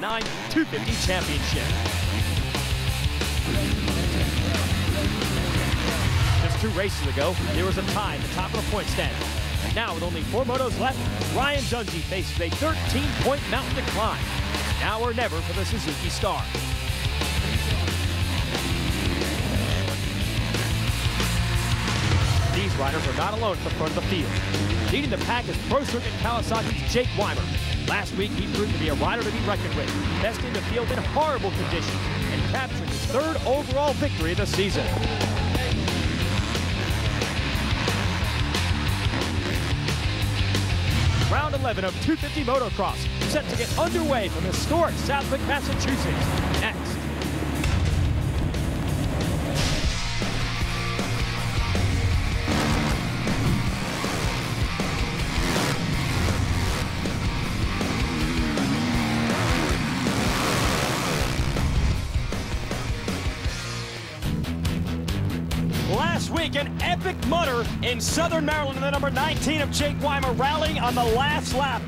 2009 250 Championship. Just 2 races ago, there was a tie at the top of the point stand. Now, with only 4 motos left, Ryan Dungey faces a 13-point mountain to climb. Now or never for the Suzuki star. These riders are not alone at the front of the field. Leading the pack is Pro Circuit Kawasaki's Jake Weimer. Last week, he proved to be a rider to be reckoned with, besting the field in horrible conditions and capturing his 3rd overall victory of the season. Round 11 of 250 motocross set to get underway from historic Southwick, Massachusetts. Next. Last week, an epic mutter in Southern Maryland, the number 19 of Jake Weimer rallying on the last lap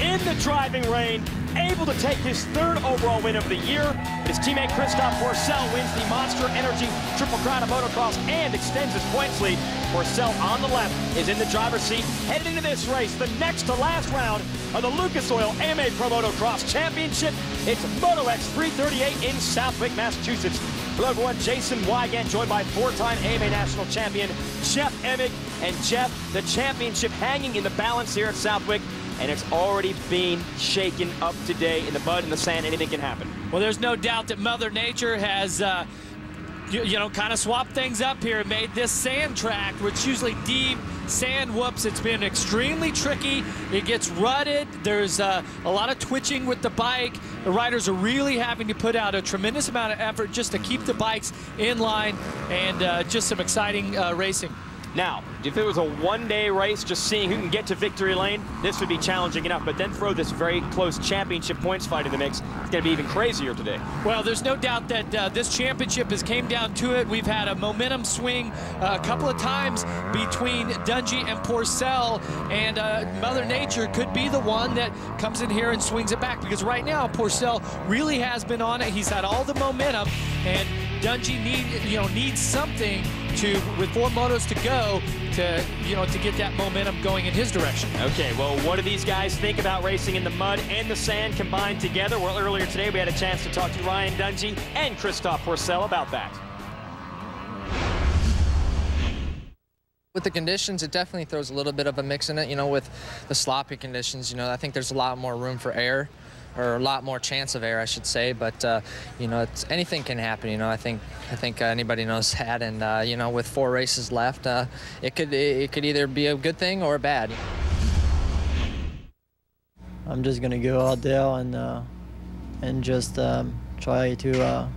in the driving rain, able to take his 3rd overall win of the year. His teammate Christophe Pourcel wins the Monster Energy Triple Crown of Motocross and extends his points lead. Pourcel on the left is in the driver's seat, heading into this race, the next to last round of the Lucas Oil AMA Pro Motocross Championship. It's Moto X 338 in Southwick, Massachusetts. Hello everyone, Jason Wygant, joined by 4-time AMA National Champion Jeff Emig. And Jeff, the championship hanging in the balance here at Southwick, and it's already been shaken up today in the mud and the sand. Anything can happen. Well, there's no doubt that Mother Nature has, kind of swapped things up here and made this sand track, which usually deep sand whoops. It's been extremely tricky. It gets rutted. There's a lot of twitching with the bike. The riders are really having to put out a tremendous amount of effort just to keep the bikes in line, and just some exciting racing. Now, if it was a one-day race, just seeing who can get to victory lane, this would be challenging enough. But then throw this very close championship points fight in the mix. It's going to be even crazier today. Well, there's no doubt that this championship has came down to it. We've had a momentum swing a couple of times between Dungey and Pourcel, and Mother Nature could be the one that comes in here and swings it back, because right now Pourcel really has been on it. He's had all the momentum, and Dungey needs something with 4 motos to go to get that momentum going in his direction. Okay, well, what do these guys think about racing in the mud and the sand combined together? Well, earlier today we had a chance to talk to Ryan Dungey and Christophe Pourcel about that. With the conditions, it definitely throws a little bit of a mix in it. With the sloppy conditions, I think there's a lot more room for error, or a lot more chance of error, I should say. But anything can happen. I think anybody knows that. And with 4 races left, it could either be a good thing or a bad. I'm just gonna go out there and just try to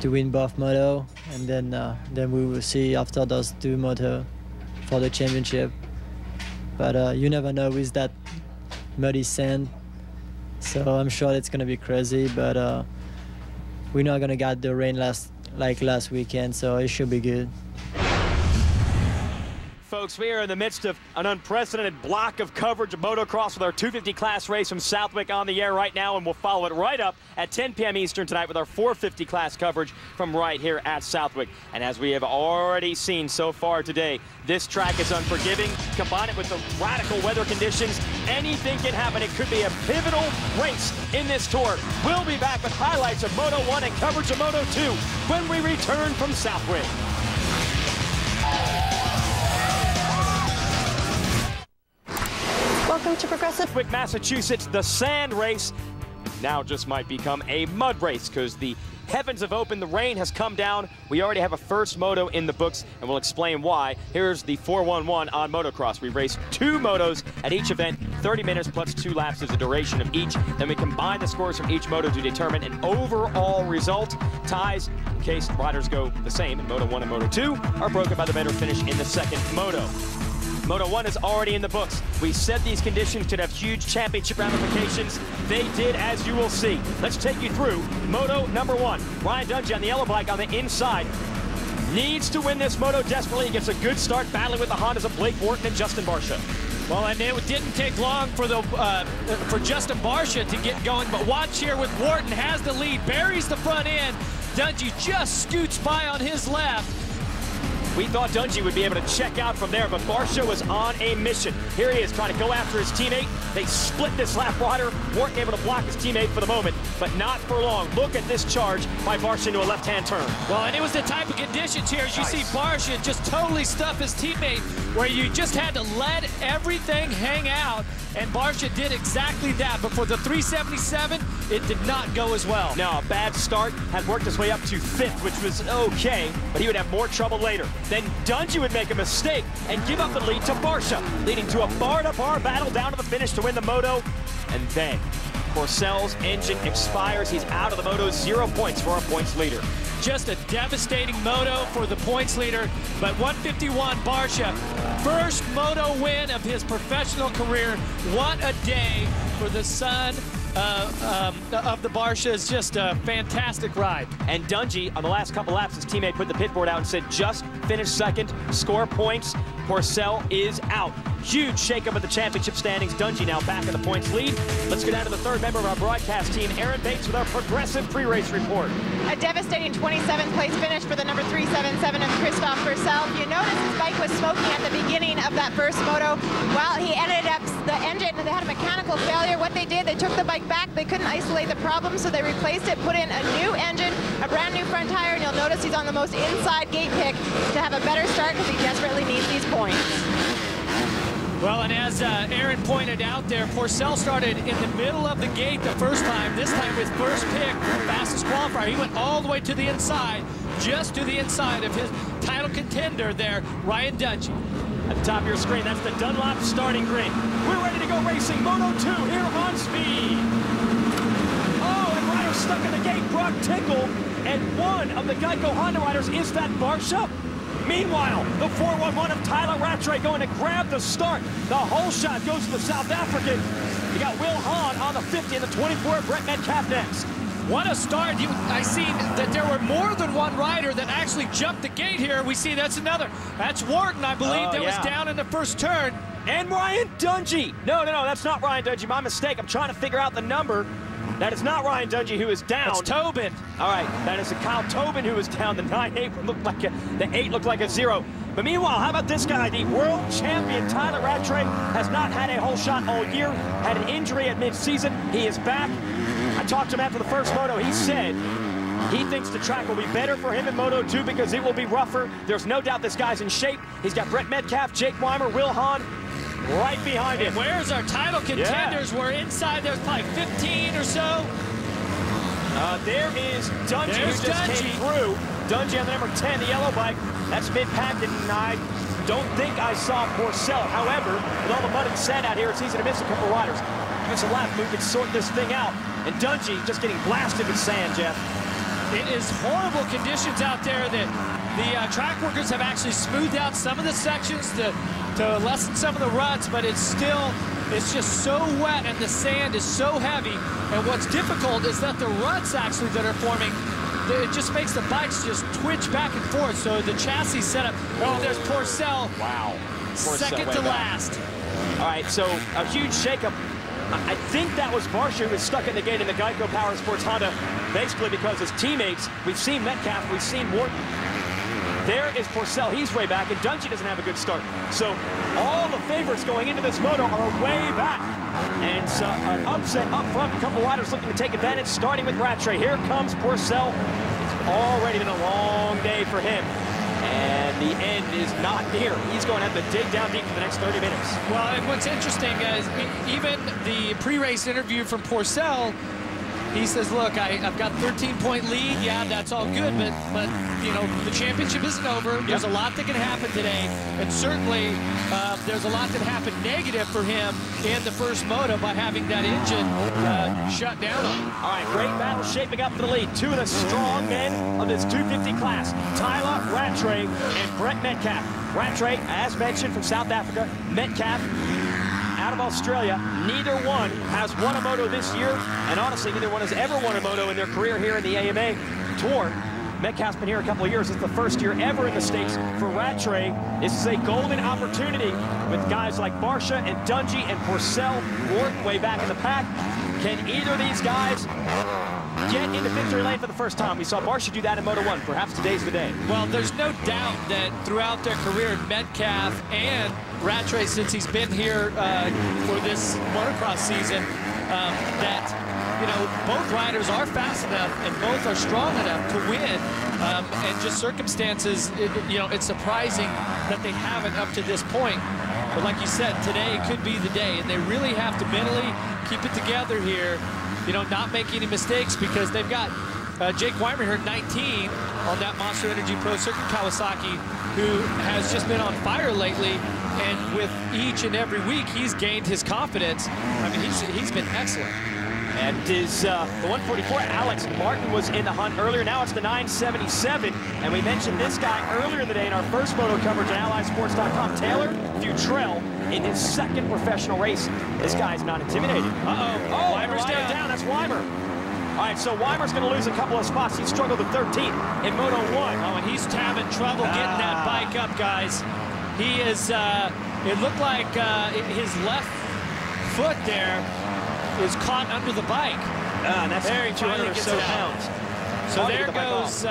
win both moto, and then we will see after those 2 moto for the championship. But you never know with that muddy sand. So I'm sure it's going to be crazy, but we're not going to get the rain like last weekend, so it should be good. Folks, we are in the midst of an unprecedented block of coverage of motocross with our 250 class race from Southwick on the air right now, and we'll follow it right up at 10 p.m. Eastern tonight with our 450 class coverage from right here at Southwick. And as we have already seen so far today, this track is unforgiving. Combine it with the radical weather conditions, anything can happen. It could be a pivotal race in this tour. We'll be back with highlights of Moto 1 and coverage of Moto 2 when we return from Southwick. Welcome to Progressive. Southwick, Massachusetts, the sand race now just might become a mud race because the heavens have opened, the rain has come down. We already have a first moto in the books, and we'll explain why. Here's the 411 on motocross. We race 2 motos at each event, 30 minutes plus 2 laps is the duration of each. Then we combine the scores from each moto to determine an overall result. Ties, in case riders go the same in Moto 1 and Moto 2, are broken by the better finish in the second moto. Moto 1 is already in the books. We said these conditions could have huge championship ramifications. They did, as you will see. Let's take you through Moto number 1. Ryan Dungey on the yellow bike on the inside. Needs to win this moto desperately. He gets a good start battling with the Hondas of Blake Wharton and Justin Barcia. Well, and it didn't take long for Justin Barcia to get going, but watch here with Wharton has the lead, buries the front end. Dungey just scoots by on his left. We thought Dungey would be able to check out from there, but Barcia was on a mission. Here he is trying to go after his teammate. They split this lap rider. Weren't able to block his teammate for the moment, but not for long. Look at this charge by Barcia into a left-hand turn. Well, and it was the type of conditions here, as you see Barcia just totally stuff his teammate, where you just had to let everything hang out, and Barcia did exactly that. But for the 377, it did not go as well. No, a bad start, had worked his way up to 5th, which was okay, but he would have more trouble later. Then Dungey would make a mistake and give up the lead to Barcia, leading to a bar-to-bar battle down to the finish to win the moto. And then Pourcel's engine expires. He's out of the moto, 0 points for our points leader. Just a devastating moto for the points leader, but 151 Barcia, first moto win of his professional career. What a day for the son of the Barcias. Just a fantastic ride. And Dungey, on the last couple laps, his teammate put the pit board out and said, just finish second, score points. Pourcel is out. Huge shakeup of the championship standings. Dungey now back in the points lead. Let's go down to the third member of our broadcast team, Aaron Bates, with our progressive pre-race report. A devastating 27th place finish for the number 377 of Christophe Pourcel. You notice his bike was smoking at the beginning of that first moto. While he ended up, the engine, they had a mechanical failure. What they did, they took the bike back. They couldn't isolate the problem, so they replaced it, put in a new engine, a brand new front tire, and you'll notice he's on the most inside gate pick to have a better start because he desperately needs these points. Well, and as Aaron pointed out there, Pourcel started in the middle of the gate the first time. This time with first pick, fastest qualifier. He went all the way to the inside, just to the inside of his title contender there, Ryan Dungey. At the top of your screen, that's the Dunlop starting grid. We're ready to go racing Moto 2 here on speed. Oh, and rider stuck in the gate, Broc Tickle, and one of the Geico Honda riders is that Barcia. Meanwhile, the 411 of Tyla Rattray going to grab the start. The whole shot goes to the South African. You got Will Hahn on the 50 and the 24, Brett Metcalfe next. What a start. I see that there were more than one rider that actually jumped the gate here. We see that's another. That's Wharton, I believe, that was down in the first turn. And Ryan Dungey. No, that's not Ryan Dungey. My mistake. I'm trying to figure out the number. That is not Ryan Dungey who is down. It's Tobin. All right, that is Kyle Tobin who is down. The 9-8 looked like the 8 looked like a 0. But meanwhile, how about this guy? The world champion Tyla Rattray has not had a whole shot all year. Had an injury at mid-season. He is back. I talked to him after the first moto. He said he thinks the track will be better for him in Moto 2 because it will be rougher. There's no doubt this guy's in shape. He's got Brett Metcalfe, Jake Weimer, Will Hahn right behind him. And where's our title contenders? We're inside. There's probably 15 or so. There is Dungey who just came through. Dungey on the number 10, the yellow bike. That's mid-packed, and I don't think I saw Pourcel. However, with all the mud and sand out here, it's easy to miss a couple riders. Give us a lap, we can sort this thing out. And Dungey just getting blasted with sand, Jeff. It is horrible conditions out there that the track workers have actually smoothed out some of the sections to lessen some of the ruts, but it's just so wet and the sand is so heavy. And what's difficult is that the ruts actually that are forming, it just makes the bikes just twitch back and forth. So the chassis setup, there's Pourcel. Wow. Second to last. All right, so a huge shakeup. I think that was Barcia who was stuck in the gate in the Geico Power Sports Honda, basically because his teammates, we've seen Metcalfe, we've seen Wharton. There is Pourcel, he's way back, and Dungey doesn't have a good start. So all the favorites going into this moto are way back. And an upset up front, a couple riders looking to take advantage, starting with Rattray. Here comes Pourcel. It's already been a long day for him. And the end is not near. He's going to have to dig down deep for the next 30 minutes. Well, and what's interesting is even the pre-race interview from Pourcel, he says, look, I've got 13-point lead. Yeah, that's all good, but you know, the championship isn't over. There's a lot that can happen today, and certainly there's a lot that happened negative for him in the first moto by having that engine shut down on him. All right, great battle shaping up for the lead. Two of the strong men of this 250 class, Tyla Rattray and Brett Metcalfe. Rattray, as mentioned, from South Africa. Metcalfe out of Australia. Neither one has won a moto this year, and honestly, neither one has ever won a moto in their career here in the AMA Tour. Metcalfe's been here a couple of years. It's the first year ever in the States for Rattray. This is a golden opportunity with guys like Barcia and Dungey and Pourcel, Wharton way back in the pack. Can either of these guys get into victory lane for the first time? We saw Barcia do that in Moto 1. Perhaps today's the day. Well, there's no doubt that throughout their career, Metcalfe and Rattray, since he's been here for this motocross season, that both riders are fast enough and both are strong enough to win. And just circumstances, it's surprising that they haven't up to this point. But like you said, today could be the day, and they really have to mentally keep it together here. Not make any mistakes, because they've got Jake Weimer here, 19, on that Monster Energy Pro Circuit Kawasaki, who has just been on fire lately. And with each and every week, he's gained his confidence. I mean, he's been excellent. And is the 144, Alex Martin was in the hunt earlier. Now it's the 977. And we mentioned this guy earlier in the day in our first moto coverage on AlliedSports.com. Taylor Futrell in his second professional race. This guy's not intimidated. Oh, Weimer's down. That's Weimer. All right, so Weimer's going to lose a couple of spots. He struggled to 13th in Moto 1. Oh, and he's having trouble getting that bike up, guys. He is, it looked like his left foot there is caught under the bike. And that's there, he 200 or so pounds. So there goes...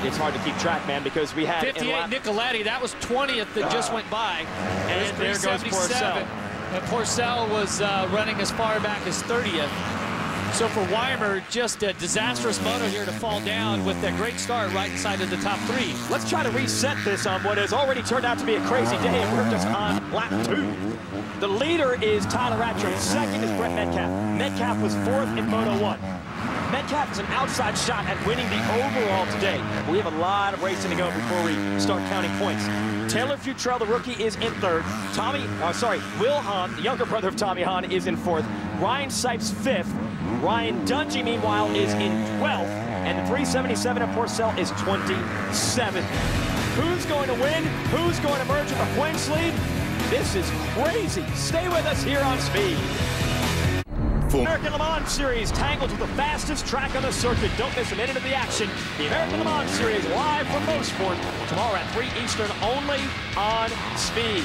it's hard to keep track, man, because we had 58 Nicoletti. That was 20th that just went by. And there goes Pourcel. And Pourcel was running as far back as 30th. So for Weimer, just a disastrous moto here to fall down with that great start right inside of the top 3. Let's try to reset this on what has already turned out to be a crazy day, and we're just on lap 2. The leader is Tyla Rattray. Second is Brett Metcalfe. Metcalfe was 4th in Moto 1. Metcalfe is an outside shot at winning the overall today. We have a lot of racing to go before we start counting points. Taylor Futrell, the rookie, is in 3rd. Will Hahn, the younger brother of Tommy Hahn, is in 4th. Ryan Sipes, 5th. Ryan Dungey, meanwhile, is in 12th. And the 377 of Pourcel is 27th. Who's going to win? Who's going to emerge with a points lead? This is crazy. Stay with us here on Speed. American Le Mans Series tangled with the fastest track on the circuit. Don't miss a minute of the action. The American Le Mans Series live from Mosport tomorrow at 3 Eastern only on Speed.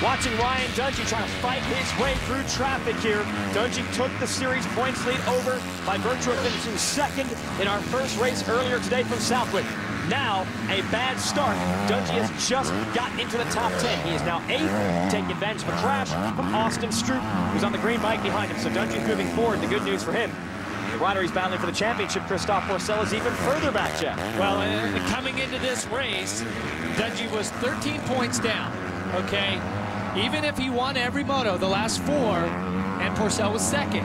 Watching Ryan Dungey trying to fight his way through traffic here. Dungey took the series points lead over by virtue of finishing 2nd in our first race earlier today from Southwick. Now, a bad start. Dungey has just gotten into the top 10. He is now 8th, taking advantage of a crash from Austin Stroupe, who's on the green bike behind him. So Dungey's moving forward. The good news for him. The rider he's battling for the championship, Christophe Pourcel, is even further back, Jeff. Well, coming into this race, Dungey was 13 points down, okay? Even if he won every moto, the last 4, and Pourcel was 2nd,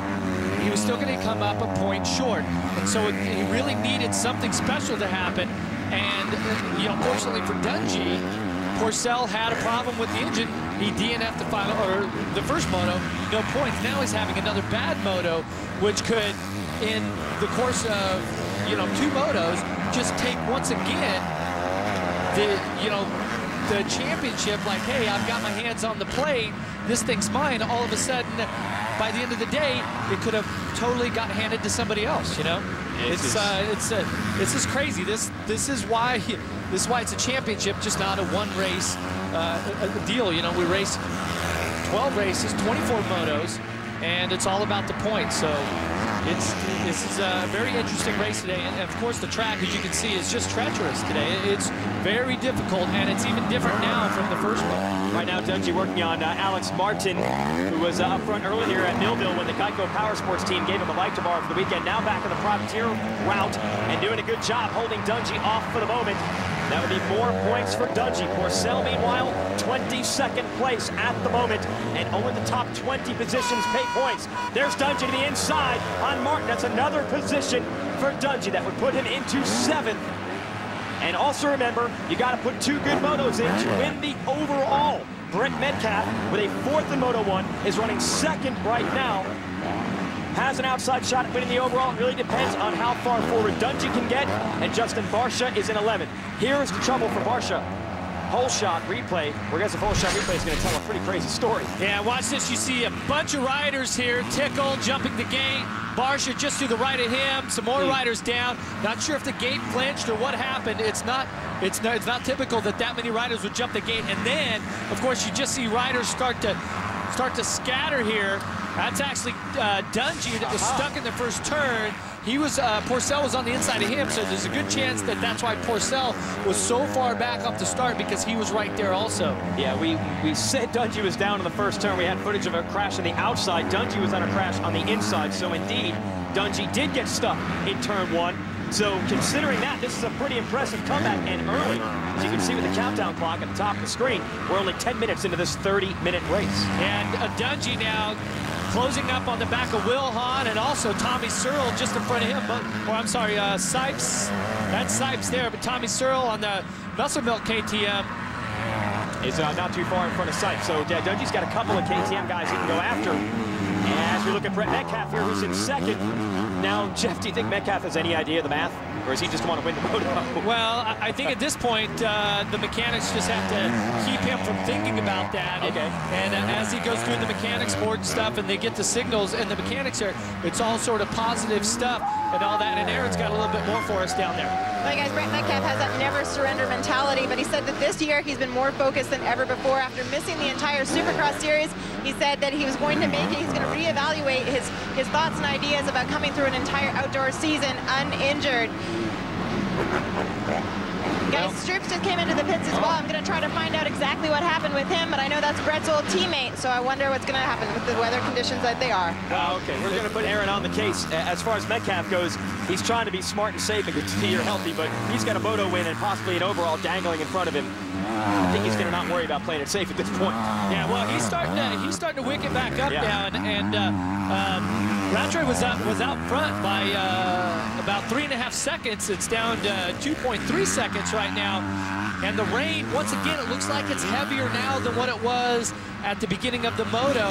he was still going to come up a point short. And so he really needed something special to happen. And, fortunately for Dungey, Pourcel had a problem with the engine. He DNF'd the first moto, no points. Now he's having another bad moto, which could, in the course of, 2 motos, just take once again the championship. Like, hey, I've got my hands on the plate. This thing's mine. All of a sudden, by the end of the day, it could have totally got handed to somebody else. This is crazy. This is why it's a championship, just not a one-race deal. We race 12 races, 24 motos, and it's all about the points. So this is a very interesting race today, and of course the track, as you can see, is just treacherous today. It's very difficult, and it's even different now from the first one. Right now, Dungey working on Alex Martin, who was up front earlier at Millville when the Geico Power Sports team gave him a bike to borrow for the weekend. Now back on the privateer route and doing a good job holding Dungey off for the moment. That would be more points for Dungey. Pourcel, meanwhile, 22nd place at the moment, and only the top 20 positions pay points. There's Dungey to the inside on Martin. That's another position for Dungey. That would put him into 7th. And also remember, you got to put 2 good motos in to win the overall. Brett Metcalfe, with a 4th in Moto 1, is running 2nd right now. Has an outside shot at winning the overall. It really depends on how far forward Dungey can get, and Justin Barcia is in 11th. Here's the trouble for Barcia. pole shot replay. We're going to pole shot replay is going to tell a pretty crazy story. Yeah, watch this. You see a bunch of riders here. Tickle jumping the gate. Barcia just to the right of him. Some more riders down. Not sure if the gate flinched or what happened. It's not typical that many riders would jump the gate. And then, of course, you just see riders start to scatter here. That's actually Dungey that was stuck in the first turn. He was, Pourcel was on the inside of him, so there's a good chance that that's why Pourcel was so far back off the start, because he was right there also. Yeah, we said Dungey was down in the first turn. We had footage of a crash on the outside. Dungey was on a crash on the inside, so indeed, Dungey did get stuck in turn 1. So considering that, this is a pretty impressive comeback, and early. As you can see with the countdown clock at the top of the screen, we're only 10 minutes into this 30-minute race. And Dungey now closing up on the back of Will Hahn, and also Tommy Searle just in front of him. Or I'm sorry, Sipes. That's Sipes there, but Tommy Searle on the Muscle Milk KTM is not too far in front of Sipes. So Dungey's got a couple of KTM guys he can go after. And as we look at Brett Metcalfe here, who's in second. Now, Jeff, do you think Metcalfe has any idea of the math? Or does he just want to win the moto? Well, I think at this point, the mechanics just have to keep him from thinking about that. Okay. And as he goes through the mechanics board and stuff, and they get the signals, and the mechanics are, it's all sort of positive stuff and all that. And Aaron's got a little bit more for us down there. Well, guys, Brett Metcalfe has that never surrender mentality, but he said that this year he's been more focused than ever before. After missing the entire Supercross series, he said that he was going to make it. He's going to reevaluate his thoughts and ideas about coming through an entire outdoor season uninjured. Guys, Stroupe just came into the pits as well. I'm going to try to find out exactly what happened with him, but I know that's Brett's old teammate, so I wonder what's going to happen with the weather conditions that they are. Well, okay, we're going to put Aaron on the case. As far as Metcalfe goes, he's trying to be smart and safe and continue healthy, but he's got a moto win and possibly an overall dangling in front of him. I think he's going to not worry about playing it safe at this point. Yeah, well, he's starting to wick it back up now, and Rattray was out front by about 3.5 seconds. It's down to 2.3 seconds right now. And the rain, once again, it looks like it's heavier now than what it was at the beginning of the moto.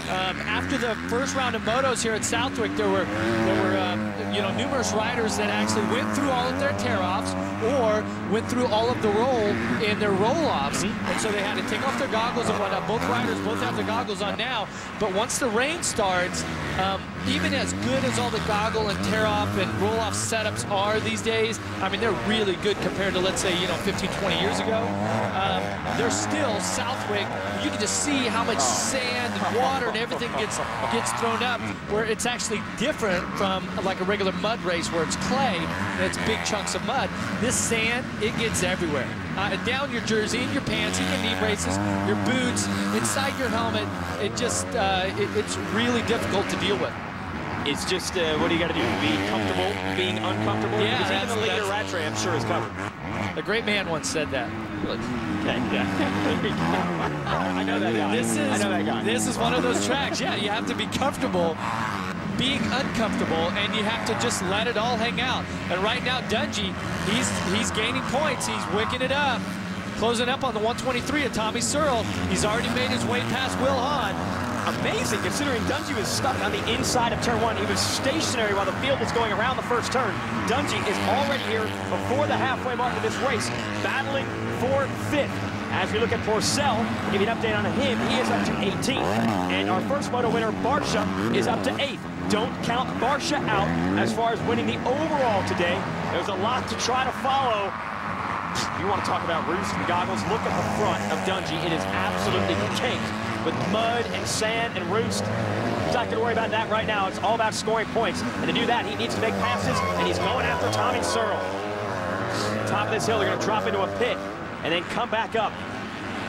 After the first round of motos here at Southwick, there were numerous riders that actually went through all of their tear-offs or went through all of the roll in their roll-offs. And so they had to take off their goggles and whatnot. Both riders both have their goggles on now. But once the rain starts, even as good as all the goggle and tear-off and roll-off setups are these days, I mean, they're really good compared to, let's say, 15, 20 years ago. They're still Southwick. You can just see how much sand and water and everything gets thrown up, where it's actually different from like a regular mud race where it's clay and it's big chunks of mud. This sand, it gets everywhere. Down your jersey, in your pants, in your knee braces, your boots, inside your helmet. It just, it's really difficult to deal with. It's just, what do you got to do? Be comfortable, being uncomfortable? Yeah, because even the leader, Rattray, I'm sure, is covered. A great man once said that. Okay, yeah. I know that guy. I know that guy. This is one of those tracks. Yeah, you have to be comfortable being uncomfortable, and you have to just let it all hang out. And right now, Dungey, he's gaining points. He's wicking it up. Closing up on the 123 of Tommy Searle. He's already made his way past Will Hahn. Amazing, considering Dungey was stuck on the inside of turn 1. He was stationary while the field was going around the first turn. Dungey is already here before the halfway mark of this race, battling for 5th. As we look at Pourcel, give you an update on him, he is up to 18th. And our first moto winner, Barcia, is up to 8th. Don't count Barcia out as far as winning the overall today. There's a lot to try to follow. You want to talk about roost and goggles? Look at the front of Dungey. It is absolutely caked with mud and sand and roost. He's not going to worry about that right now. It's all about scoring points. And to do that, he needs to make passes, and he's going after Tommy Searle. Top of this hill, they're going to drop into a pit and then come back up.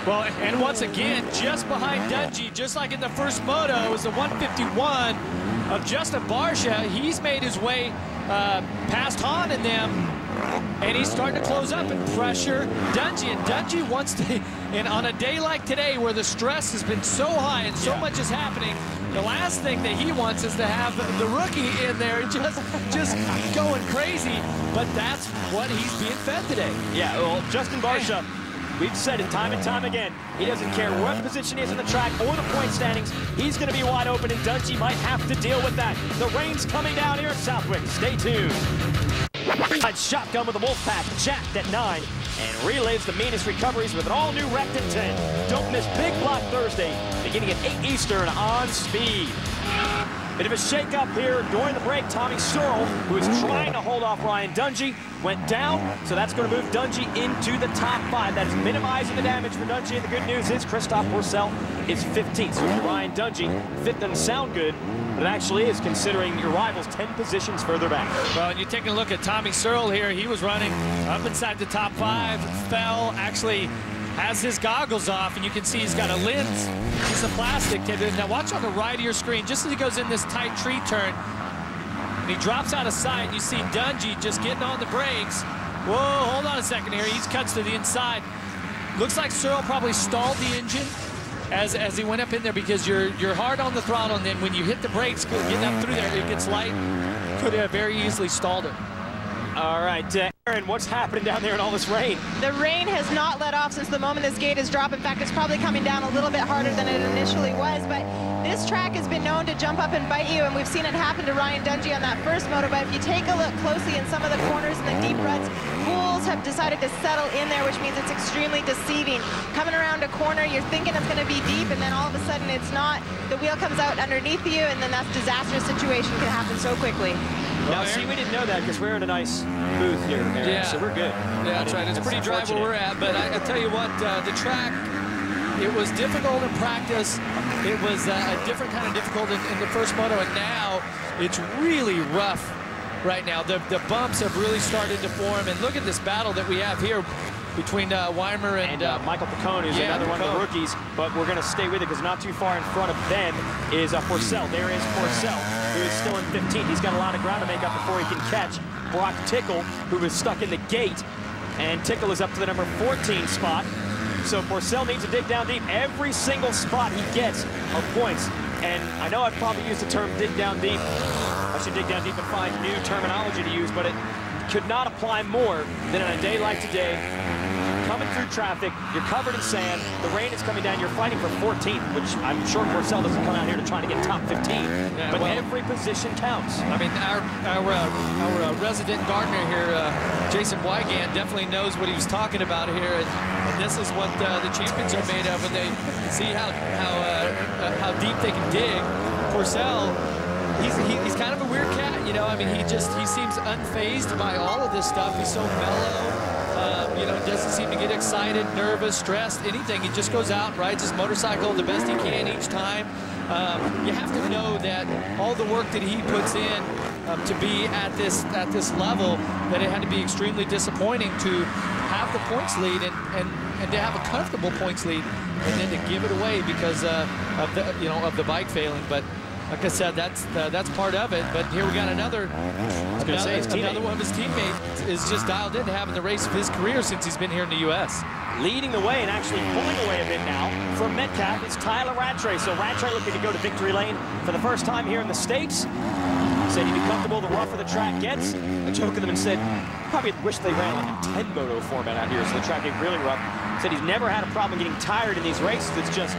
Well, and once again, just behind Dungey, just like in the first moto, is the 151 of Justin Barcia. He's made his way past Hahn and them, and he's starting to close up and pressure Dungey. And Dungey wants to, and on a day like today where the stress has been so high and so much is happening, the last thing that he wants is to have the rookie in there just going crazy. But that's what he's being fed today. Yeah, well, Justin Barcia, we've said it time and time again, he doesn't care what position he is in the track or the point standings. He's going to be wide open, and Dungey might have to deal with that. The rain's coming down here at Southwick. Stay tuned. Shotgun with the Wolfpack, jacked at 9. and relives the meanest recoveries with an all-new Rectin 10. Don't miss Big Block Thursday, beginning at 8 Eastern on Speed. Bit of a shake-up here during the break. Tommy Searle, who is trying to hold off Ryan Dungey, went down, so that's going to move Dungey into the top 5. That is minimizing the damage for Dungey, and the good news is Christophe Pourcel is 15th. So Ryan Dungey, 5th doesn't sound good, but it actually is, considering your rivals 10 positions further back. Well, and you take a look at Tommy Searle here. He was running up inside the top 5, fell, actually has his goggles off, and you can see he's got a lens, piece of plastic. Now watch on the right of your screen, just as he goes in this tight tree turn, and he drops out of sight, and you see Dungey just getting on the brakes. Whoa, hold on a second here. He cuts to the inside. Looks like Searle probably stalled the engine as he went up in there, because you're hard on the throttle, and then when you hit the brakes, getting up through there, it gets light. Could have very easily stalled it. All right, Aaron, what's happening down there in all this rain? The rain has not let off since the moment this gate has dropped. In fact, it's probably coming down a little bit harder than it initially was, but this track has been known to jump up and bite you, and we've seen it happen to Ryan Dungey on that first moto. But if you take a look closely in some of the corners and the deep ruts, pools have decided to settle in there, which means it's extremely deceiving. Coming around a corner, you're thinking it's going to be deep, and then all of a sudden it's not. The wheel comes out underneath you, and then that disastrous situation can happen so quickly. Now, see, we didn't know that because we're in a nice booth here, Aaron, yeah, so we're good. Yeah, that's right. It's pretty dry where we're at, but I tell you what, the track, it was difficult in practice. It was a different kind of difficult in the first moto, and now it's really rough right now. The bumps have really started to form, and look at this battle that we have here between Weimer and Michael Picone, who's another one of the rookies, but we're going to stay with it because not too far in front of them is Pourcel. There is Pourcel, who is still in 15th. He's got a lot of ground to make up before he can catch Broc Tickle, who is stuck in the gate, and Tickle is up to the number 14 spot. So Pourcel needs to dig down deep. Every single spot he gets are points. And I know I've probably used the term dig down deep. I should dig down deep and find new terminology to use, but it could not apply more than on a day like today. Coming through traffic, you're covered in sand, the rain is coming down, you're fighting for 14th, which I'm sure Pourcel doesn't come out here to try to get top 15, yeah, but well, every position counts. I mean, our resident gardener here, Jason Wygant, definitely knows what he was talking about here, and this is what the champions are made of when they see how deep they can dig. Pourcel, he's kind of a weird cat, you know. I mean, he seems unfazed by all of this stuff. He's so mellow. You know, doesn't seem to get excited, nervous, stressed, anything. He just goes out and rides his motorcycle the best he can each time. You have to know that all the work that he puts in to be at this level, that it had to be extremely disappointing to have the points lead and to have a comfortable points lead, and then to give it away because of the bike failing. But like I said, that's part of it. But here we got another one of his teammates is just dialed into having the race of his career since he's been here in the U.S. Leading the way and actually pulling away a bit now from Metcalfe is Tyla Rattray. So Rattray looking to go to victory lane for the first time here in the States. Said he'd be comfortable the rougher the track gets. I joked with him and said, probably wish they ran like a 10 moto format out here so the track get really rough. Said he's never had a problem getting tired in these races. It's just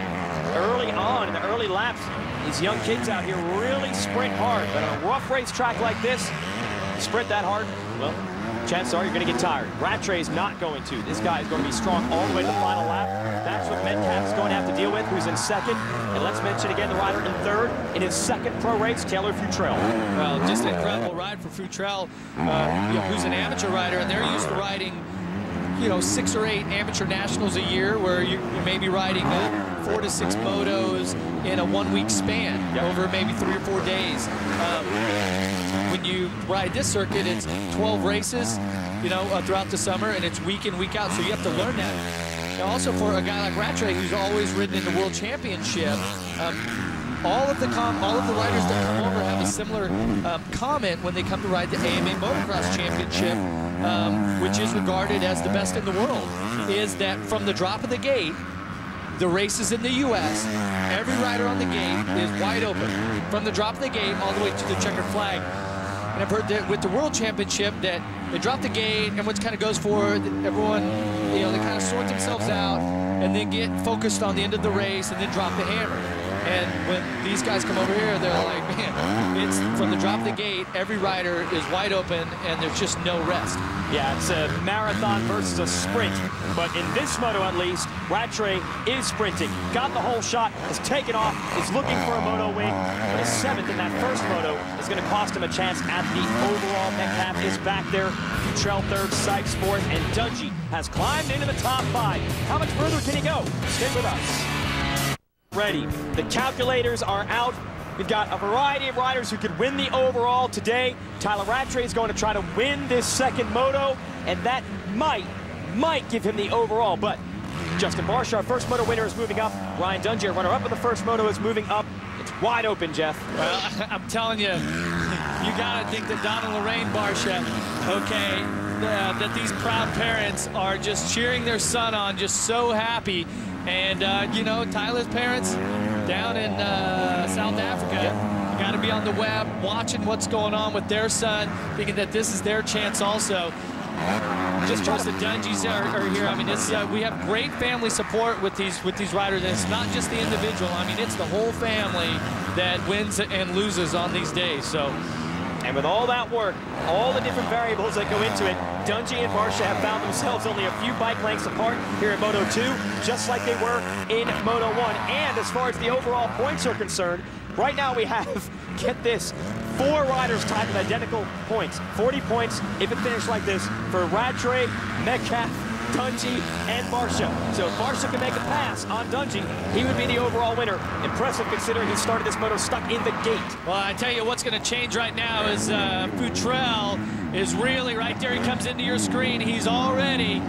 early on in the early laps, these young kids out here really sprint hard. But on a rough race track like this, sprint that hard, well, chances are you're going to get tired. Rattray's not going to. This guy is going to be strong all the way to the final lap. That's what Metcalfe is going to have to deal with, who's in second. And let's mention again the rider in third in his second pro race, Taylor Futrell. Well, just an incredible ride for Futrell, who's an amateur rider, and they're used to riding 6 or 8 amateur nationals a year, where you may be riding 4 to 6 motos in a 1-week span over maybe 3 or 4 days. When you ride this circuit, it's 12 races, throughout the summer, and it's week in, week out, so you have to learn that. Now, also for a guy like Rattray, who's always ridden in the World Championship, all of the riders that come over have a similar comment when they come to ride the AMA Motocross Championship, which is regarded as the best in the world, is that from the drop of the gate, the races in the U.S., every rider on the gate is wide open. From the drop of the gate all the way to the checkered flag. And I've heard that with the World Championship that they drop the gate, everyone kind of goes forward, everyone, they kind of sort themselves out and then get focused on the end of the race and then drop the hammer. And when these guys come over here, they're like, man, it's from the drop of the gate, every rider is wide open, and there's just no rest. Yeah, it's a marathon versus a sprint. But in this moto, at least, Rattray is sprinting. Got the whole shot, has taken off, is looking for a moto win. But his 7th in that first moto is going to cost him a chance at the overall. Metcalfe is back there. Futrell 3rd, Sykes 4th, and Dungey has climbed into the top 5. How much further can he go? Stay with us. Ready. The calculators are out. We've got a variety of riders who could win the overall today. Tyla Rattray is going to try to win this 2nd moto, and that might give him the overall. But Justin Barcia, our first moto winner, is moving up. Ryan Dungey, our runner-up of the first moto, is moving up. It's wide open, Jeff. Well, I'm telling you, you got to think that Don and Lorraine Barcia, okay, that these proud parents are just cheering their son on, just so happy. And, you know, Tyla's parents down in South Africa, you got to be on the web watching what's going on with their son, thinking that this is their chance also. Just because the Dungeys are here, I mean, it's, we have great family support with these riders. And it's not just the individual. I mean, it's the whole family that wins and loses on these days. So, and with all that work, all the different variables that go into it, Dungey and Barcia have found themselves only a few bike lengths apart here in Moto 2, just like they were in Moto 1. And as far as the overall points are concerned, right now we have, get this, 4 riders tied with identical points. 40 points if it finished like this for Rattray, Metcalfe, Dungey, and Barcia. So if Barcia can make a pass on Dungey, he would be the overall winner. Impressive considering he started this moto stuck in the gate. Well, I tell you what's going to change right now is Futrell is really right there. He comes into your screen. He's already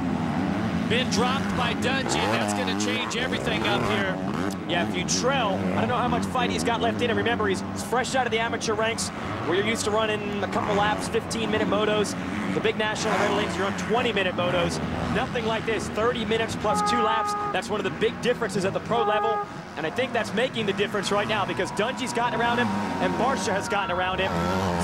been dropped by Dungey, and that's going to change everything up here. Yeah, Futrell, I don't know how much fight he's got left in him. Remember, he's fresh out of the amateur ranks, where you're used to running a couple laps, 15-minute motos. The big national red links, you're on 20-minute motos. Nothing like this, 30 minutes plus 2 laps. That's one of the big differences at the pro level. And I think that's making the difference right now because Dungey's gotten around him and Barcia has gotten around him.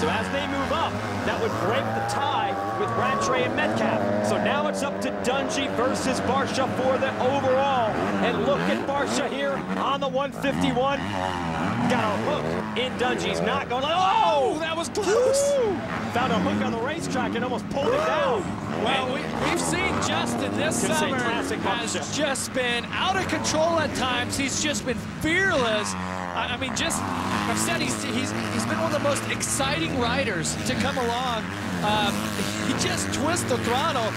So as they move up, that would break the tie with Rattray and Metcalfe. So now it's up to Dungey versus Barcia for the overall. And look at Barcia here on the 151. Got a hook in Dungey's not going, oh, that was close. Found a hook on the racetrack and almost pulled it down. Well, we've seen Justin this summer has just been out of control at times. He's just been fearless. I mean, just, I've said he's been one of the most exciting riders to come along. He just twists the throttle,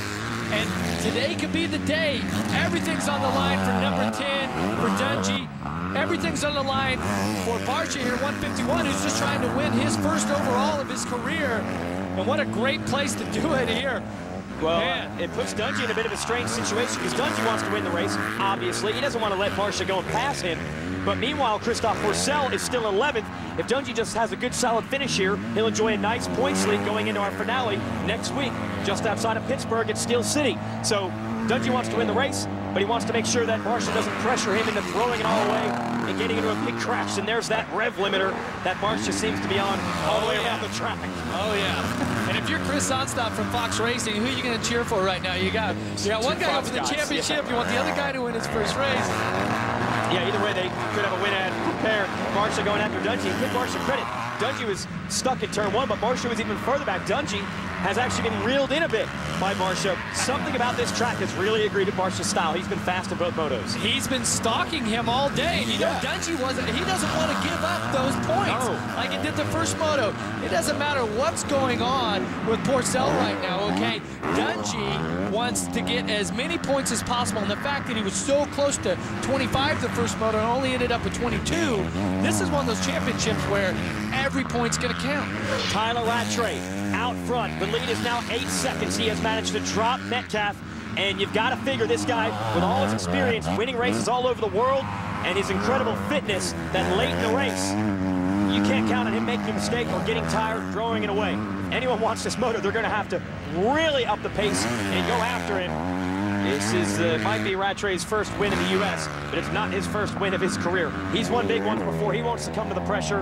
and today could be the day. Everything's on the line for number 10, for Dungey. Everything's on the line for Barcia here, 151, who's just trying to win his first overall of his career. And what a great place to do it here. Well, it puts Dungey in a bit of a strange situation because Dungey wants to win the race, obviously. He doesn't want to let Barcia go and pass him. But meanwhile, Christophe Pourcel is still 11th. If Dungey just has a good, solid finish here, he'll enjoy a nice points lead going into our finale next week, just outside of Pittsburgh at Steel City. So Dungey wants to win the race, but he wants to make sure that Barcia doesn't pressure him into throwing it all away and getting into a big crash. And there's that rev limiter that Barcia seems to be on all the way around the track. Oh, yeah. And if you're Chris Onstop from Fox Racing, who are you going to cheer for right now? You got one guy up for the championship. You want the other guy to win his first race. Yeah, either way, they could have a win and prepare. Barcia going after Dungey. Give Barcia credit. Dungey was stuck in turn 1, but Barcia was even further back. Dungey has actually been reeled in a bit by Barcia. Something about this track has really agreed to Barcia's style. He's been fast in both motos. He's been stalking him all day. And you know, Dungey he doesn't want to give up those points like he did the first moto. It doesn't matter what's going on with Pourcel right now, okay? Dungey wants to get as many points as possible. And the fact that he was so close to 25 the first moto and only ended up at 22, this is one of those championships where every point's going to count. Tyla Rattray out front. The lead is now 8 seconds. He has managed to drop Metcalfe. And you've got to figure this guy, with all his experience, winning races all over the world, and his incredible fitness, that late in the race, you can't count on him making a mistake or getting tired, throwing it away. Anyone wants this moto, they're going to have to really up the pace and go after him. This is might be Rattray's first win in the U.S., but it's not his first win of his career. He's won big ones before. He won't succumb to the pressure,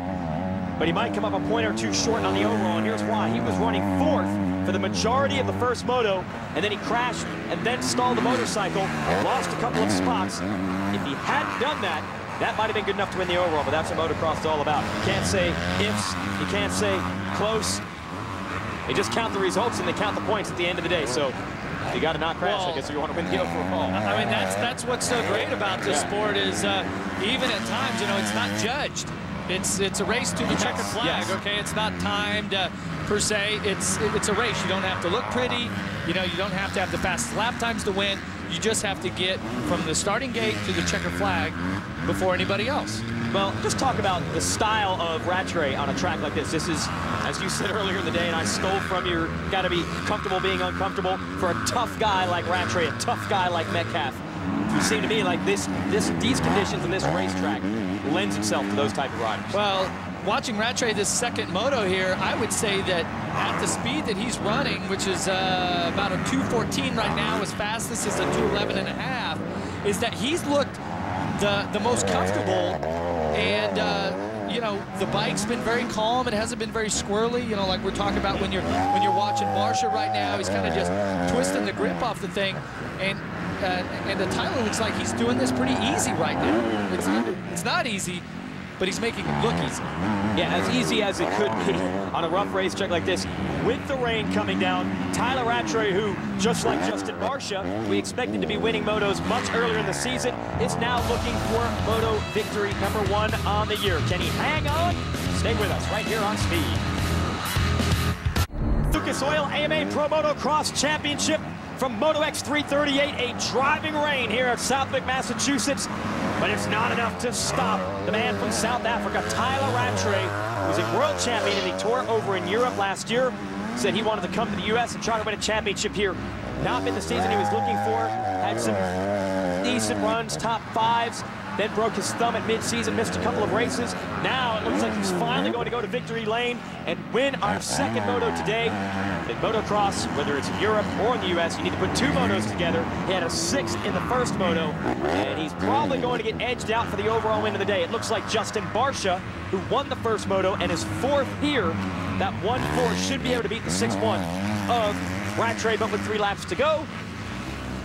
but he might come up a point or two short on the overall, and here's why. He was running 4th for the majority of the first moto, and then he crashed and then stalled the motorcycle, lost a couple of spots. If he hadn't done that, that might have been good enough to win the overall, but that's what motocross is all about. You can't say ifs, you can't say close. They just count the results and they count the points at the end of the day. So you got to not crash, I guess, if you want to win the overall. I mean, that's what's so great about this sport is even at times, you know, it's not judged. It's a race to the checkered flag, okay? It's not timed per se. It's a race. You don't have to look pretty. You know, you don't have to have the fastest lap times to win. You just have to get from the starting gate to the checkered flag before anybody else. Well, just talk about the style of Rattray on a track like this. This is, as you said earlier in the day, and I stole from you, got to be comfortable being uncomfortable for a tough guy like Rattray, a tough guy like Metcalfe. It seemed to me like these conditions and this racetrack lends itself to those type of riders. Well, watching Rattray this second moto here, I would say that at the speed that he's running, which is about a 2:14 right now, his fastest is a 2:11.5, is that he's looked the most comfortable, and you know, the bike's been very calm. It hasn't been very squirrely, you know, like we're talking about when you're watching Barcia right now. He's kind of just twisting the grip off the thing, and the Tyler looks like he's doing this pretty easy right now. It's not easy, but he's making it look easy. Yeah, as easy as it could be on a rough racetrack like this. With the rain coming down, Tyla Rattray, who, just like Justin Barcia, we expected to be winning motos much earlier in the season, is now looking for moto victory #1 on the year. Can he hang on? Stay with us right here on Speed. Lucas Oil AMA Pro Motocross Championship from Moto X 338, a driving rain here at Southwick, Massachusetts. But it's not enough to stop the man from South Africa, Tyla Rattray, who's a world champion in the tour over in Europe last year. Said he wanted to come to the U.S. and try to win a championship here. Not been the season he was looking for. Had some decent runs, top 5s. Then broke his thumb at mid-season, missed a couple of races. Now it looks like he's finally going to go to victory lane and win our second moto today. In motocross, whether it's in Europe or in the U.S., you need to put 2 motos together. He had a 6th in the first moto, and he's probably going to get edged out for the overall win of the day. It looks like Justin Barcia, who won the first moto and is 4th here, that 1-4 should be able to beat the 6-1 of Rattray, but with 3 laps to go.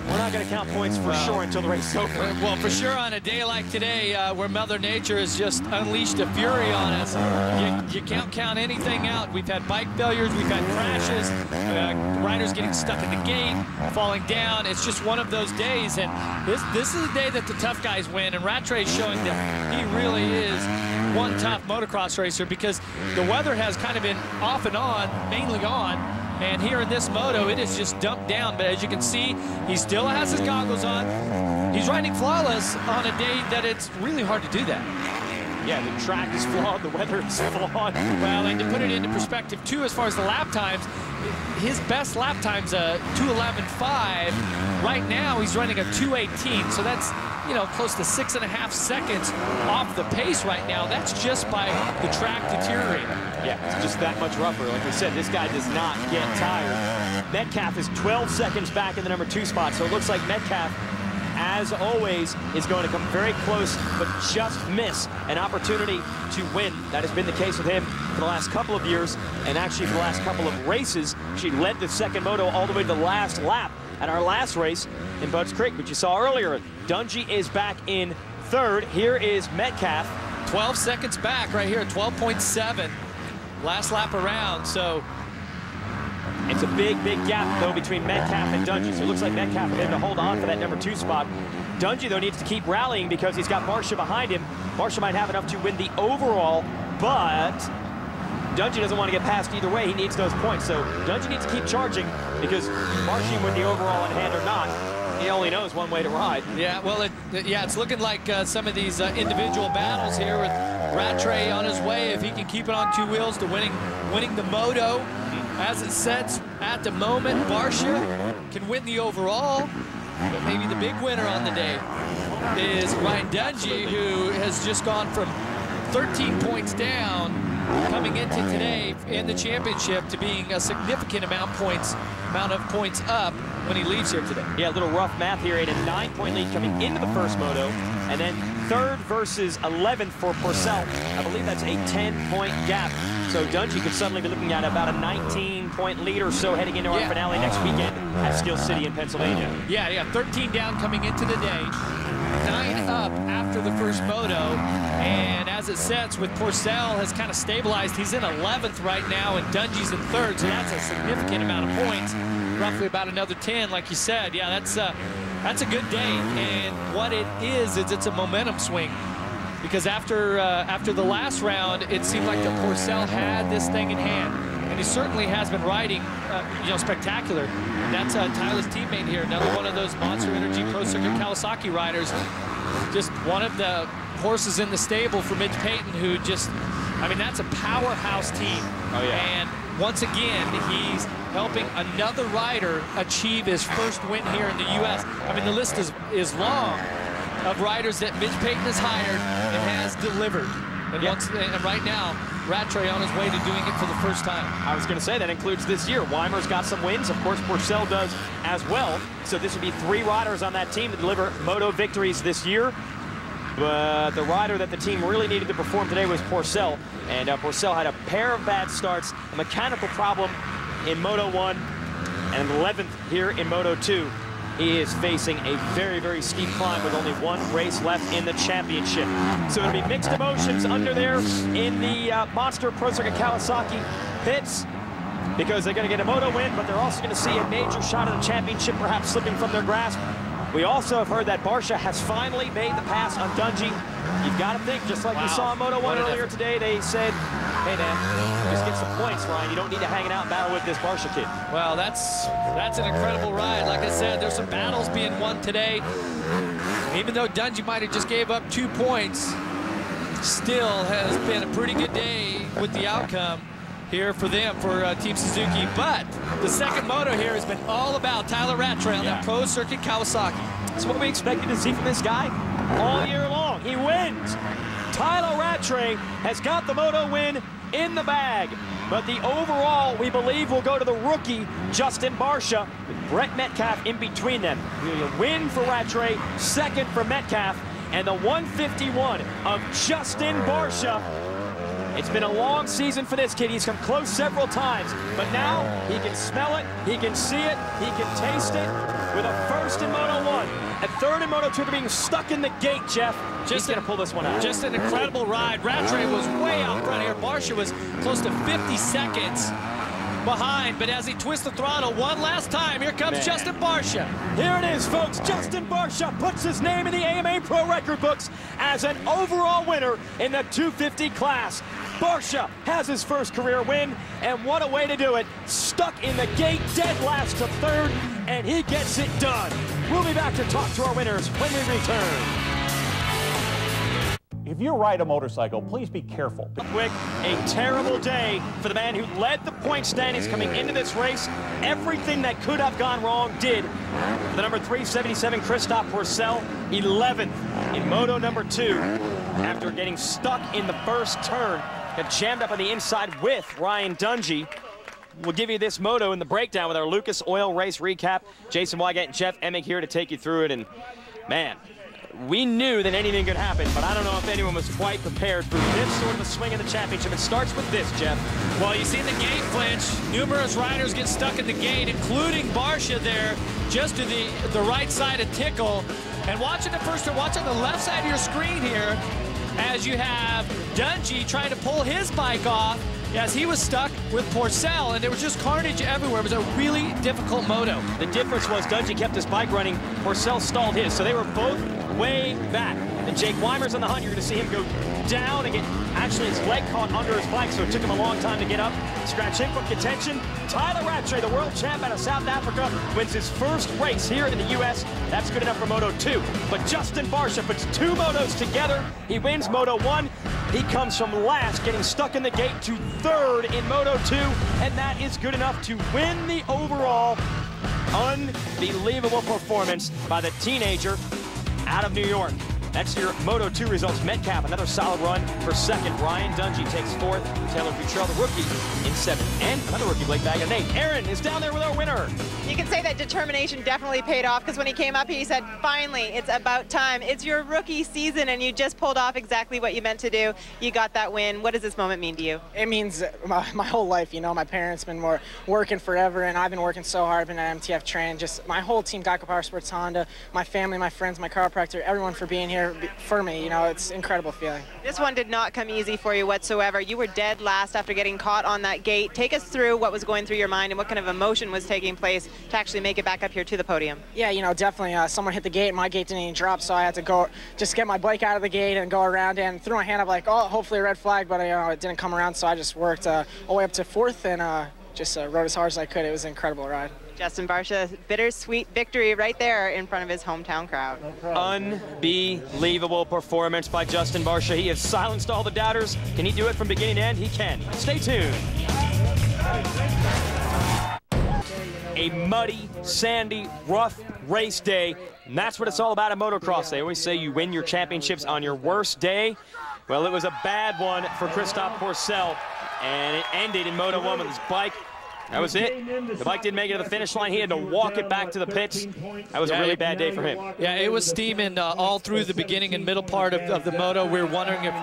We're not going to count points for sure until the race is over. Well, for sure on a day like today, where Mother Nature has just unleashed a fury on us, you can't count anything out. We've had bike failures, we've had crashes, riders getting stuck in the gate, falling down. It's just one of those days, and this is the day that the tough guys win, and Rattray's showing that he really is one tough motocross racer, because the weather has kind of been off and on, mainly on. And here in this moto, it is just dumped down. But as you can see, he still has his goggles on. He's riding flawless on a day that it's really hard to do that. Yeah, the track is flawed, the weather is flawed. Well, and to put it into perspective, too, as far as the lap times, his best lap time's a 2:11.5. Right now, he's running a 2:18. So that's, you know, close to 6.5 seconds off the pace right now. That's just by the track deteriorating. Yeah, it's just that much rougher. Like we said, this guy does not get tired. Metcalfe is 12 seconds back in the #2 spot, so it looks like Metcalfe, as always, is going to come very close, but just miss an opportunity to win. That has been the case with him for the last couple of years, and actually for the last couple of races. She led the second moto all the way to the last lap at our last race in Budds Creek, which you saw earlier. Dungey is back in 3rd. Here is Metcalfe. 12 seconds back right here, 12.7. Last lap around, so it's a big, big gap, though, between Metcalfe and Dungey. So it looks like Metcalfe is able to hold on for that #2 spot. Dungey, though, needs to keep rallying because he's got Barcia behind him. Barcia might have enough to win the overall, but Dungey doesn't want to get past either way. He needs those points. So Dungey needs to keep charging because Barcia with the overall in hand or not, he only knows one way to ride. Yeah, well, it's looking like some of these individual battles here with Rattray on his way, if he can keep it on 2 wheels to winning the moto. As it sets at the moment, Barcia can win the overall, but maybe the big winner on the day is Ryan Dungey, who has just gone from 13 points down coming into today in the championship to being a significant amount of points up when he leaves here today. Yeah, a little rough math here. He had a 9-point lead coming into the first moto, and then 3rd versus 11th for Pourcel. I believe that's a 10-point gap. So Dungey could suddenly be looking at about a 19-point lead or so heading into our finale next weekend at Steel City in Pennsylvania. Yeah, 13 down coming into the day. 9 up after the first moto, and as it sets with Pourcel has kind of stabilized. He's in 11th right now, and Dungey's in 3rd, so that's a significant amount of points, roughly about another 10, like you said. Yeah, that's a good day, and what it is it's a momentum swing. Because after the last round, it seemed like that Pourcel had this thing in hand, and he certainly has been riding, spectacular. And that's Tyla's teammate here, another one of those Monster Energy Pro Circuit Kawasaki riders. Just one of the horses in the stable for Mitch Payton, who just, I mean, that's a powerhouse team. Oh, yeah. And once again, he's helping another rider achieve his first win here in the U.S. I mean, the list is long of riders that Mitch Payton has hired and has delivered. And, and right now, Rattray on his way to doing it for the first time. I was going to say that includes this year. Weimer's got some wins. Of course, Pourcel does as well. So this would be 3 riders on that team to deliver moto victories this year. But the rider that the team really needed to perform today was Pourcel. And Pourcel had a pair of bad starts, a mechanical problem in Moto 1, and 11th here in Moto 2. He is facing a very, very steep climb with only 1 race left in the championship. So it'll be mixed emotions under there in the Monster Pro Circuit Kawasaki pits, because they're going to get a moto win, but they're also going to see a major shot at the championship perhaps slipping from their grasp. We also have heard that Barcia has finally made the pass on Dungey. You've got to think, just like we saw in Moto 1 earlier today, they said, hey man, just get some points, Ryan. You don't need to hang it out and battle with this Barcia kid. Well, that's an incredible ride. Like I said, there's some battles being won today. Even though Dungey might have just gave up 2 points, still has been a pretty good day with the outcome here for them, for Team Suzuki. But the second moto here has been all about Tyla Rattray on that Pro Circuit Kawasaki. That's what we expected to see from this guy all year long. He wins. Tyla Rattray has got the moto win in the bag. But the overall, we believe, will go to the rookie, Justin Barcia, with Brett Metcalfe in between them. A win for Rattray, second for Metcalfe, and the 151 of Justin Barcia. It's been a long season for this kid. He's come close several times, but now he can smell it, he can see it, he can taste it. With a first in Moto 1, a third in Moto 2, they're being stuck in the gate, Jeff. He's going to pull this one out. Just an incredible ride. Rattray was way out front here. Barcia was close to 50 seconds behind, but as he twists the throttle one last time, here comes Justin Barcia. Here it is, folks. Justin Barcia puts his name in the AMA Pro record books as an overall winner in the 250 class. Barcia has his first career win, and what a way to do it. Stuck in the gate, dead last to third, and he gets it done. We'll be back to talk to our winners when we return. If you ride a motorcycle, please be careful. Southwick, a terrible day for the man who led the point standings coming into this race. Everything that could have gone wrong did. The number 377, Christophe Pourcel, 11th in Moto Number 2 after getting stuck in the first turn. Got jammed up on the inside with Ryan Dungey. We'll give you this moto in the breakdown with our Lucas Oil race recap. Jason Wygant and Jeff Emig here to take you through it. And man, we knew that anything could happen, but I don't know if anyone was quite prepared for this sort of a swing in the championship. It starts with this, Jeff. Well, you see the gate flinch. Numerous riders get stuck in the gate, including Barcia there, just to the right side of Tickle. And watching the first turn, watch on the left side of your screen here, as you have Dungey trying to pull his bike off, as he was stuck with Pourcel, and there was just carnage everywhere. It was a really difficult moto. The difference was Dungey kept his bike running, Pourcel stalled his, so they were both way back. And Jake Weimer's on the hunt. You're going to see him go down and get actually his leg caught under his bike, so it took him a long time to get up. Scratch in from contention. Tyla Rattray, the world champ out of South Africa, wins his first race here in the U.S. That's good enough for Moto 2. But Justin Barcia puts 2 motos together. He wins Moto 1. He comes from last, getting stuck in the gate, to 3rd in Moto 2, and that is good enough to win the overall. Unbelievable performance by the teenager out of New York. That's your Moto 2 results. Metcalfe, another solid run for second. Ryan Dungey takes fourth. Tyla Rattray, the rookie, in seventh. And another rookie, Blake Bag of Nate. Aaron is down there with our winner. You can say that determination definitely paid off, because when he came up, he said, finally, it's about time. It's your rookie season, and you just pulled off exactly what you meant to do. You got that win. What does this moment mean to you? It means my whole life. You know, my parents been working forever, and I've been working so hard. I've been at MTF train. Just my whole team, Geico Power Sports Honda, my family, my friends, my chiropractor, everyone for being here for me. You know, it's an incredible feeling. This one did not come easy for you whatsoever. You were dead last after getting caught on that gate. Take us through what was going through your mind and what kind of emotion was taking place to actually make it back up here to the podium. Yeah, you know, definitely someone hit the gate, and my gate didn't even drop, so I had to go just get my bike out of the gate and go around and threw my hand up like, oh, hopefully a red flag, but you know, it didn't come around, so I just worked all the way up to fourth and just rode as hard as I could. It was an incredible ride. Justin Barcia, bittersweet victory right there in front of his hometown crowd. Unbelievable performance by Justin Barcia. He has silenced all the doubters. Can he do it from beginning to end? He can. Stay tuned. A muddy, sandy, rough race day, and that's what it's all about in motocross. They always say you win your championships on your worst day. Well, it was a bad one for Christophe Pourcel, and it ended in Moto 1 with his bike. That was it. The bike didn't make it to the finish line. He had to walk it back to the pits. That was a really bad day for him. Yeah, it was steaming all through the beginning and middle part of the moto. We were wondering if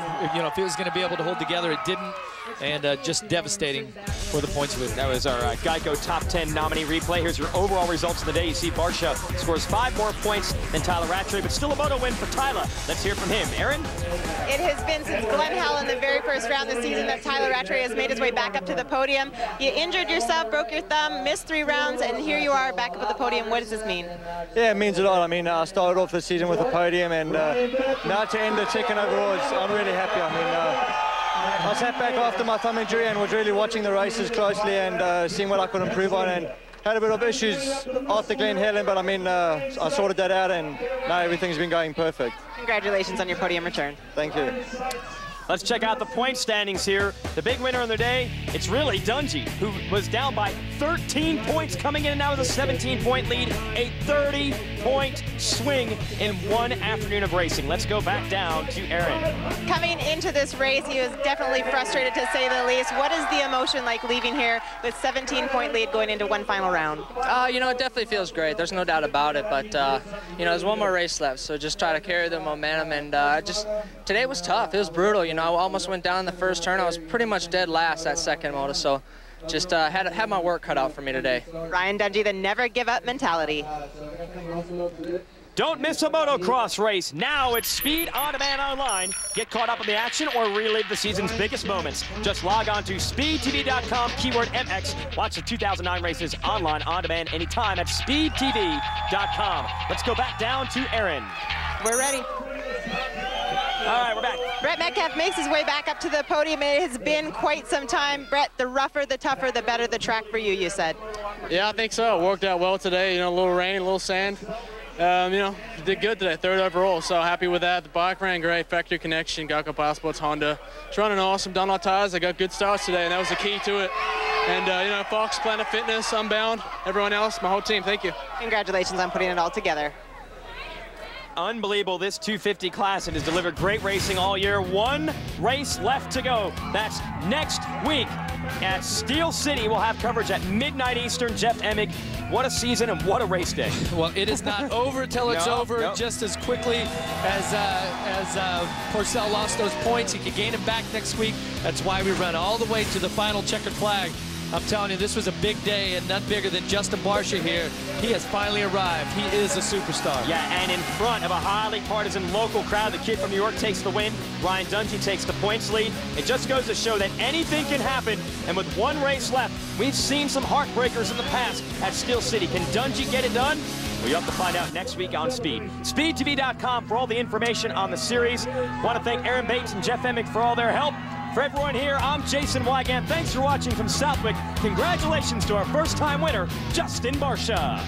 it was going to be able to hold together. It didn't, and just devastating for the points leader. That was our Geico Top 10 nominee replay. Here's your overall results of the day. You see Barcia scores 5 more points than Tyla Rattray, but still a moto win for Tyla. Let's hear from him. Aaron? It has been since Glen Hell in the very first round this season that Tyla Rattray has made his way back up to the podium. You injured yourself, broke your thumb, missed 3 rounds, and here you are back up at the podium. What does this mean? Yeah, it means a lot. I mean, I started off the season with a podium, and now to end the second overall, I'm really happy. I mean, I sat back after my thumb injury and was really watching the races closely and seeing what I could improve on, and had a bit of issues after Glen Helen, but I mean, I sorted that out, and now everything's been going perfect. Congratulations on your podium return. Thank you. Let's check out the point standings here. The big winner of the day, it's really Dungey, who was down by 13 points coming in, and now with a 17-point lead, a 30-point swing in one afternoon of racing. Let's go back down to Aaron. Coming into this race, he was definitely frustrated, to say the least. What is the emotion like leaving here with 17-point lead going into one final round? You know, it definitely feels great. There's no doubt about it, but, you know, there's one more race left, so just try to carry the momentum, and today was tough. It was brutal. You know, I almost went down in the first turn. I was pretty much dead last that second moto, so just had my work cut out for me today. Ryan Dungey, the never give up mentality. Don't miss a motocross race. Now it's Speed On Demand Online. Get caught up in the action or relive the season's biggest moments. Just log on to speedtv.com, keyword MX. Watch the 2009 races online, on demand, anytime at speedtv.com. Let's go back down to Aaron. We're ready. All right, we're back. Brett Metcalfe makes his way back up to the podium. It has been quite some time. Brett, the rougher, the tougher, the better the track for you, you said. Yeah, I think so. It worked out well today. You know, a little rain, a little sand. You know, did good today, 3rd overall, so happy with that. The bike ran great, factory connection, Geico Power Sports Honda. It's running awesome, done our tires. I got good starts today, and that was the key to it. And, you know, Fox, Planet Fitness, Unbound, everyone else, my whole team, thank you. Congratulations on putting it all together. Unbelievable, this 250 class. It has delivered great racing all year. One race left to go. That's next week at Steel City. We'll have coverage at midnight Eastern. Jeff Emig, what a season and what a race day. Well, it is not over till it's over. Just as quickly as Pourcel lost those points, he could gain them back next week. That's why we run all the way to the final checkered flag. I'm telling you, this was a big day, and none bigger than Justin Barcia here. He has finally arrived. He is a superstar. Yeah, and in front of a highly partisan local crowd, the kid from New York takes the win. Ryan Dungey takes the points lead. It just goes to show that anything can happen, and with one race left, we've seen some heartbreakers in the past at Steel City. Can Dungey get it done? Well, you'll have to find out next week on Speed. SpeedTV.com for all the information on the series. Want to thank Aaron Bates and Jeff Emig for all their help. For everyone here, I'm Jason Wygant. Thanks for watching from Southwick. Congratulations to our first-time winner, Justin Barcia.